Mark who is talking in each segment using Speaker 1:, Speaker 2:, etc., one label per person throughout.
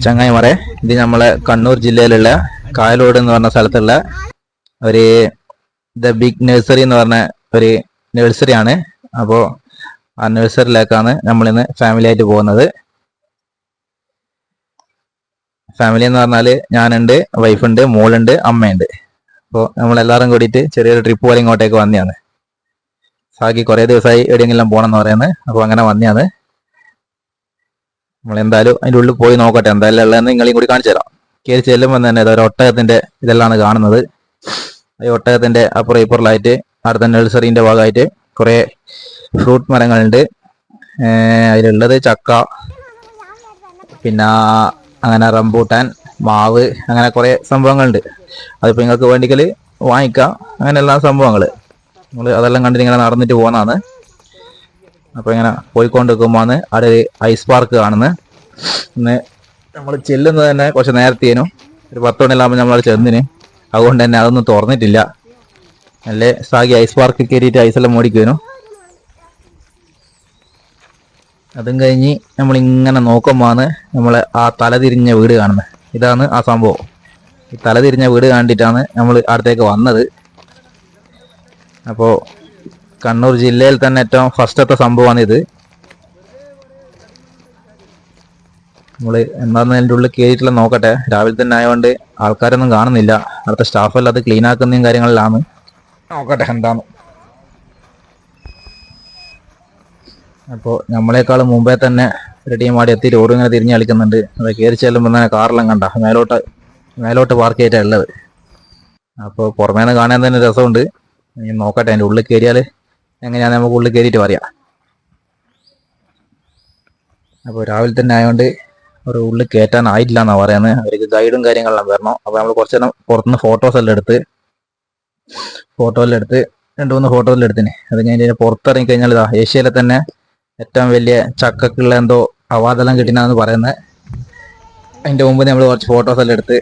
Speaker 1: ചങ്ങായിമാരെ, ഇത് നമ്മളെ കണ്ണൂർ ജില്ലയിലുള്ള കായലോട് എന്ന് പറഞ്ഞ സ്ഥലത്തുള്ള ഒരു ദ ബിഗ് നഴ്സറി എന്ന് പറഞ്ഞ ഒരു നഴ്സറിയാണ്. അപ്പോൾ ആ നഴ്സറിയിലേക്കാണ് നമ്മളിന്ന് ഫാമിലി ആയിട്ട് പോകുന്നത്. ഫാമിലി എന്ന് പറഞ്ഞാൽ ഞാനുണ്ട്, വൈഫുണ്ട്, മോളുണ്ട്, അമ്മയുണ്ട്. അപ്പോൾ നമ്മളെല്ലാവരും കൂടിയിട്ട് ചെറിയൊരു ട്രിപ്പ് പോലെ ഇങ്ങോട്ടേക്ക് വന്നതാണ്. സാക്കി കുറേ ദിവസമായി എവിടെയെങ്കിലും പോകണം എന്ന് പറയുന്നത്. അപ്പോൾ അങ്ങനെ വന്നതാണ്. നമ്മളെന്തായാലും അതിൻ്റെ ഉള്ളിൽ പോയി നോക്കട്ടെ എന്തായാലും ഉള്ളതെന്ന് നിങ്ങളെയും കൂടി കാണിച്ചു തരാം. കയറി ചെല്ലുമ്പോൾ തന്നെ ഒരു ഒട്ടകത്തിന്റെ ഇതെല്ലാം കാണുന്നത്. ഈ ഒട്ടകത്തിന്റെ അപ്പുറം ഇപ്പുറമായിട്ട് അടുത്ത നഴ്സറിന്റെ ഭാഗമായിട്ട് കുറെ ഫ്രൂട്ട് മരങ്ങളുണ്ട്. അതിലുള്ളത് ചക്ക, പിന്നെ അങ്ങനെ റംബൂട്ടാൻ, മാവ്, അങ്ങനെ കുറെ സംഭവങ്ങളുണ്ട്. അതിപ്പോൾ നിങ്ങൾക്ക് വേണ്ടിക്കൽ വാങ്ങിക്കാം. അങ്ങനെ എല്ലാ സംഭവങ്ങൾ നമ്മൾ അതെല്ലാം കണ്ടിട്ട് ഇങ്ങനെ നടന്നിട്ട് പോകുന്നതാണ്. അപ്പോൾ ഇങ്ങനെ പോയിക്കൊണ്ടിരിക്കുമ്പോൾ അവിടെ ഒരു ഐസ് പാർക്ക് കാണുന്നത്. ഇന്ന് നമ്മൾ ചെല്ലുന്നത് തന്നെ കുറച്ച് നേരത്തേനു, ഒരു 10 മണിയെല്ലാകുമ്പോൾ നമ്മളവിടെ ചെന്നിന്. അതുകൊണ്ട് തന്നെ അതൊന്നും തുറന്നിട്ടില്ല. അല്ലേ സാഗി ഐസ് പാർക്ക് കയറിയിട്ട് ഐസെല്ലാം മേടിക്കുവേനു. അതും കഴിഞ്ഞ് നമ്മളിങ്ങനെ നോക്കുമ്പോൾ നമ്മൾ ആ തലതിരിഞ്ഞ വീട് കാണുന്നത്. ഇതാണ് ആ സംഭവം. ഈ തലതിരിഞ്ഞ വീട് കണ്ടിട്ടാണ് നമ്മൾ അടുത്തേക്ക് വന്നത്. അപ്പോൾ കണ്ണൂർ ജില്ലയിൽ തന്നെ ഏറ്റവും ഫസ്റ്റത്തെ സംഭവമാണ് ഇത്. നമ്മൾ എന്താണെന്ന് അതിൻ്റെ ഉള്ളിൽ കയറിയിട്ടുള്ള നോക്കട്ടെ. രാവിലെ തന്നെ ആയതുകൊണ്ട് ആൾക്കാരൊന്നും കാണുന്നില്ല. അടുത്ത സ്റ്റാഫെല്ലാം അത് ക്ലീൻ ആക്കുന്നതും കാര്യങ്ങളിലാണ്. നോക്കട്ടെ എന്താണ്. അപ്പോൾ നമ്മളെക്കാളും മുമ്പേ തന്നെ ഒരു ടീം ആടി എത്തി റോഡ് ഇങ്ങനെ തിരിഞ്ഞ് കളിക്കുന്നുണ്ട്. അത് കയറി ചെല്ലുമ്പോൾ തന്നെ കാറെല്ലാം കണ്ട മേലോട്ട് പാർക്ക് ചെയ്തിട്ടാണ് ഉള്ളത്. അപ്പോൾ പുറമേ നിന്ന് കാണാൻ തന്നെ രസമുണ്ട്. നോക്കട്ടെ അതിൻ്റെ ഉള്ളിൽ കയറിയാൽ എങ്ങനെയാണ് നമുക്ക് ഉള്ളിൽ കയറിയിട്ട് പറയാം. അപ്പോൾ രാവിലെ തന്നെ ആയതുകൊണ്ട് ഒരു ഉള്ളിൽ കയറ്റാനായിട്ടില്ല എന്നാണ് പറയുന്നത്. അവർക്ക് ഗൈഡും കാര്യങ്ങളെല്ലാം വരണം. അപ്പോൾ നമ്മൾ കുറച്ച് നേരം പുറത്തുനിന്ന് ഫോട്ടോ എല്ലാം എടുത്ത് 2-3 ഫോട്ടോ എല്ലാം എടുത്തിന്. അത് കഴിഞ്ഞ് പുറത്തിറങ്ങി കഴിഞ്ഞാൽ ഇതാ ഏഷ്യയിലെ തന്നെ ഏറ്റവും വലിയ ചക്കക്കുള്ള എന്തോ അവാർഡെല്ലാം കിട്ടിനാന്ന് പറയുന്നത്. അതിൻ്റെ മുമ്പ് നമ്മൾ കുറച്ച് ഫോട്ടോസ് എല്ലാം എടുത്ത്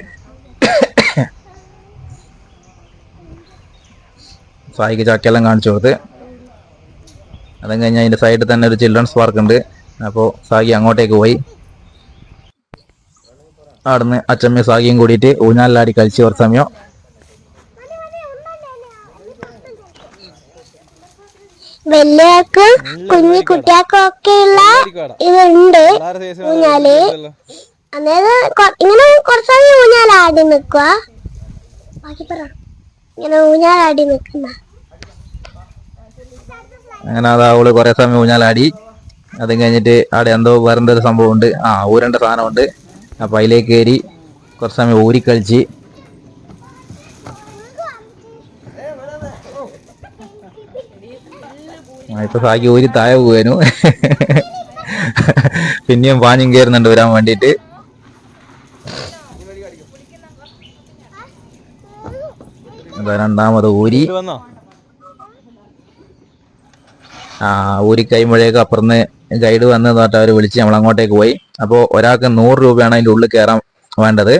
Speaker 1: സായിക്ക് ചക്കയെല്ലാം കാണിച്ചു കൊടുത്ത്. അതും കഴിഞ്ഞ് അതിൻ്റെ സൈഡിൽ തന്നെ ഒരു ചിൽഡ്രൻസ് പാർക്ക് ഉണ്ട്. അപ്പോൾ സാഗി അങ്ങോട്ടേക്ക് പോയി. അവിടുന്ന് അച്ചമ്മയും സാഗിയും കൂടിയിട്ട് ഊഞ്ഞാലാടി കളിച്ച് കുറച്ച് സമയം.
Speaker 2: വലിയവർക്കും കുഞ്ഞു കുട്ടികൾക്കൊക്കെയുള്ള ഇതുണ്ട് ഊഞ്ഞാല്. അതായത് ഇങ്ങനെ കുറച്ച് സമയം ഊഞ്ഞാലാടി നിക്കുക. ഇങ്ങനെ ഊഞ്ഞാലാടി നിക്കുന്ന
Speaker 1: അങ്ങനെ അത് അവള് കുറെ സമയം ഊഞ്ഞാലാടി. അതും കഴിഞ്ഞിട്ട് അവിടെ എന്തോ വേറെന്തൊരു സംഭവം ഉണ്ട്. ഊരേണ്ട സാധനമുണ്ട്. അപ്പം അതിലേക്ക് കയറി കുറച്ച് സമയം ഊരിക്കളിച്ച്. ഇപ്പൊ സാക്കി ഊരി താഴെ പോവാനു. പിന്നെയും പാഞ്ഞും കയറുന്നുണ്ട് വരാൻ വേണ്ടിയിട്ട്. രണ്ടാമത് ഊരി ഊരി കഴിയുമ്പോഴേക്കും അപ്പുറന്ന് ഗൈഡ് വന്ന് എന്നിട്ട് അവർ വിളിച്ച് നമ്മൾ അങ്ങോട്ടേക്ക് പോയി. അപ്പോൾ ഒരാൾക്ക് 100 രൂപയാണ് അതിൻ്റെ ഉള്ളിൽ കയറാൻ വേണ്ടത്.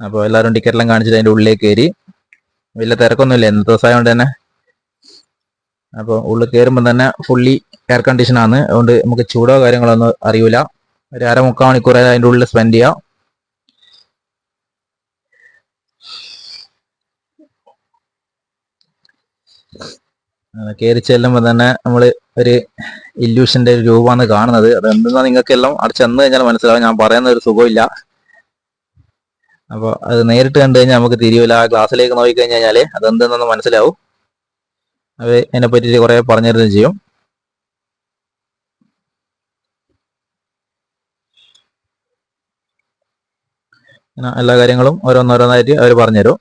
Speaker 1: അപ്പോൾ എല്ലാവരും ടിക്കറ്റെല്ലാം കാണിച്ചിട്ട് അതിൻ്റെ ഉള്ളിലേക്ക് കയറി. വലിയ തിരക്കൊന്നുമില്ല ഇന്നത്തെ ദിവസമായതുകൊണ്ട് തന്നെ. അപ്പോൾ ഉള്ളിൽ കയറുമ്പോൾ തന്നെ ഫുള്ളി എയർ കണ്ടീഷനാണ്. അതുകൊണ്ട് നമുക്ക് ചൂടോ കാര്യങ്ങളൊന്നും അറിയില്ല. ഒരു 1/2-3 മണിക്കൂർ അതിൻ്റെ ഉള്ളിൽ സ്പെൻഡ് ചെയ്യാം. കയറി ചെല്ലുമ്പോൾ തന്നെ നമ്മൾ ഒരു ഇല്യൂഷന്റെ ഒരു രൂപമാണ് കാണുന്നത്. അതെന്തെന്നാ നിങ്ങൾക്കെല്ലാം അവിടെ ചെന്ന് കഴിഞ്ഞാൽ മനസ്സിലാവും. ഞാൻ പറയുന്ന ഒരു സുഖമില്ല. അപ്പോൾ അത് നേരിട്ട് കണ്ടു കഴിഞ്ഞാൽ നമുക്ക് തിരിയില്ല. ആ ഗ്ലാസ്സിലേക്ക് നോക്കിക്കഴിഞ്ഞ് കഴിഞ്ഞാൽ അതെന്തെന്നൊന്ന് മനസ്സിലാവും. അത് അതിനെ പറ്റിയിട്ട് കുറെ പറഞ്ഞു തരുകയും ചെയ്യും. അങ്ങനെ എല്ലാ കാര്യങ്ങളും ഓരോന്നോരോന്നായിട്ട് അവർ പറഞ്ഞുതരും.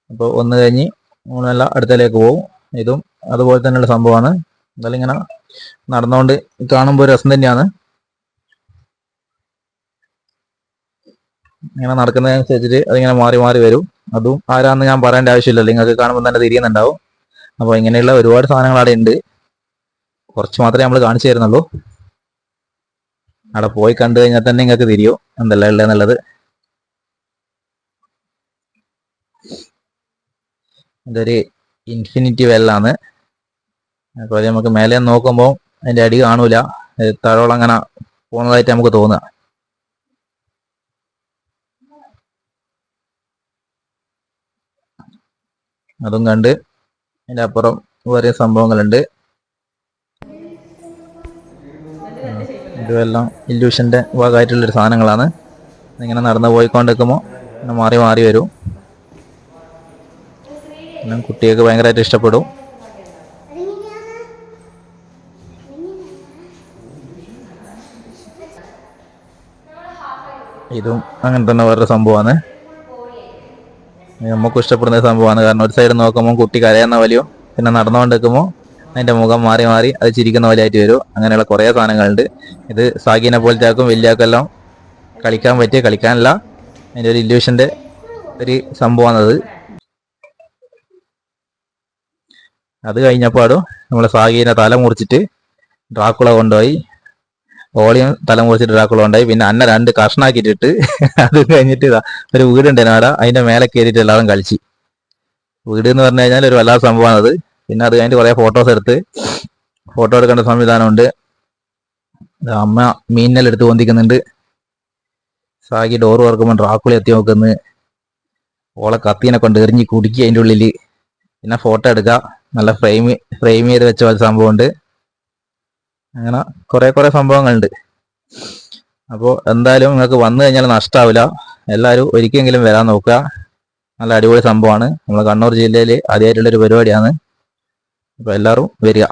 Speaker 1: അപ്പോൾ ഒന്ന് കഴിഞ്ഞ് മൂന്നെല്ലാം അടുത്തേക്ക് പോകും. ഇതും അതുപോലെ തന്നെയുള്ള സംഭവമാണ്. എന്തായാലും ഇങ്ങനെ നടന്നുകൊണ്ട് കാണുമ്പോൾ ഒരു രസം തന്നെയാണ്. ഇങ്ങനെ നടക്കുന്നതനുസരിച്ചിട്ട് അതിങ്ങനെ മാറി മാറി വരും. അതും ആരാന്ന് ഞാൻ പറയേണ്ട ആവശ്യമില്ലല്ലോ, നിങ്ങൾക്ക് കാണുമ്പോൾ തന്നെ തിരിയുന്നുണ്ടാവും. അപ്പോൾ ഇങ്ങനെയുള്ള ഒരുപാട് സാധനങ്ങൾ അവിടെ ഉണ്ട്. കുറച്ച് മാത്രമേ നമ്മൾ കാണിച്ചു തരുന്നുള്ളൂ. അവിടെ പോയി കണ്ടു കഴിഞ്ഞാൽ തന്നെ നിങ്ങൾക്ക് തിരിയോ എന്തെല്ലാം ഉള്ളതെന്നുള്ളത്. ഇതൊരു ഇൻഫിനിറ്റി വെല്ലാണ്. അപ്പോൾ നമുക്ക് മേലെ നോക്കുമ്പോൾ അതിൻ്റെ അടി കാണൂല. താഴോളം അങ്ങനെ പോകുന്നതായിട്ട് നമുക്ക് തോന്നുക. അതും കണ്ട് അതിൻ്റെ അപ്പുറം വേറെ സംഭവങ്ങളുണ്ട്. ഇതുമെല്ലാം ഇല്യൂഷൻ്റെ ഭാഗമായിട്ടുള്ളൊരു സാധനങ്ങളാണ്. ഇങ്ങനെ നടന്നു പോയിക്കൊണ്ടിരിക്കുമ്പോൾ ഇങ്ങനെ മാറി മാറി വരും. കുട്ടികൾക്ക് ഭയങ്കരമായിട്ട് ഇഷ്ടപ്പെടും. ഇതും അങ്ങനെ തന്നെ വേറൊരു സംഭവമാണ്. നമുക്കും ഇഷ്ടപ്പെടുന്ന സംഭവമാണ്. കാരണം ഒരു സൈഡ് നോക്കുമ്പോൾ കുട്ടി കരയുന്ന പോലെയോ പിന്നെ നടന്നുകൊണ്ടിരിക്കുമ്പോൾ അതിൻ്റെ മുഖം മാറി മാറി അത് ചിരിക്കുന്ന പോലെ ആയിട്ട് വരും. അങ്ങനെയുള്ള കുറേ സാധനങ്ങളുണ്ട്. ഇത് സാഗീനെ പോലത്തെ ആക്കും വലിയാക്കെല്ലാം കളിക്കാൻ പറ്റിയ, കളിക്കാനല്ല, അതിൻ്റെ ഒരു ഇല്യൂഷൻ്റെ ഒരു സംഭവമാണത്. അത് കഴിഞ്ഞപ്പാടും നമ്മളെ സാഗീനെ തല മുറിച്ചിട്ട് ഡ്രാക്കുള കൊണ്ടുപോയി, ഓളിയും തല മുറിച്ചിട്ട് ഡ്രാക്കുള കൊണ്ടുപോയി. പിന്നെ അന്ന 2 കഷ്ണാക്കിയിട്ടിട്ട് അത് കഴിഞ്ഞിട്ട് ഇതാ ഒരു വീടുണ്ടായിരുന്നു അവിടെ, അതിൻ്റെ മേലെ കയറിയിട്ട് എല്ലാവരും കളിച്ച്. വീട് എന്ന് പറഞ്ഞു കഴിഞ്ഞാൽ ഒരു വല്ലാത്ത സംഭവമാണത്. പിന്നെ അത് കഴിഞ്ഞിട്ട് കുറേ ഫോട്ടോസ് എടുത്ത്, ഫോട്ടോ എടുക്കേണ്ട സംവിധാനമുണ്ട്. അമ്മ മീനിനെടുത്ത് പൊന്തിക്കുന്നുണ്ട്. സാഗി ഡോറ് തുറക്കുമ്പോൾ ഡ്രാക്കുള എത്തി നോക്കുന്നു. ഓളെ കത്തീനെ കൊണ്ട് എറിഞ്ഞ് കുടുക്കി അതിൻ്റെ ഉള്ളിൽ. പിന്നെ ഫോട്ടോ എടുക്കുക, നല്ല ഫ്രെയിം ചെയ്ത് വെച്ച പോലെ സംഭവമുണ്ട്. അങ്ങനെ കുറേ സംഭവങ്ങളുണ്ട്. അപ്പോൾ എന്തായാലും നിങ്ങൾക്ക് വന്നു കഴിഞ്ഞാൽ നഷ്ടമാവില്ല. എല്ലാവരും ഒരിക്കലെങ്കിലും വരാൻ നോക്കുക. നല്ല അടിപൊളി സംഭവമാണ്. നമ്മളെ കണ്ണൂർ ജില്ലയിൽ ആദ്യമായിട്ടുള്ളൊരു പരിപാടിയാണ്. അപ്പോൾ എല്ലാവരും വരിക.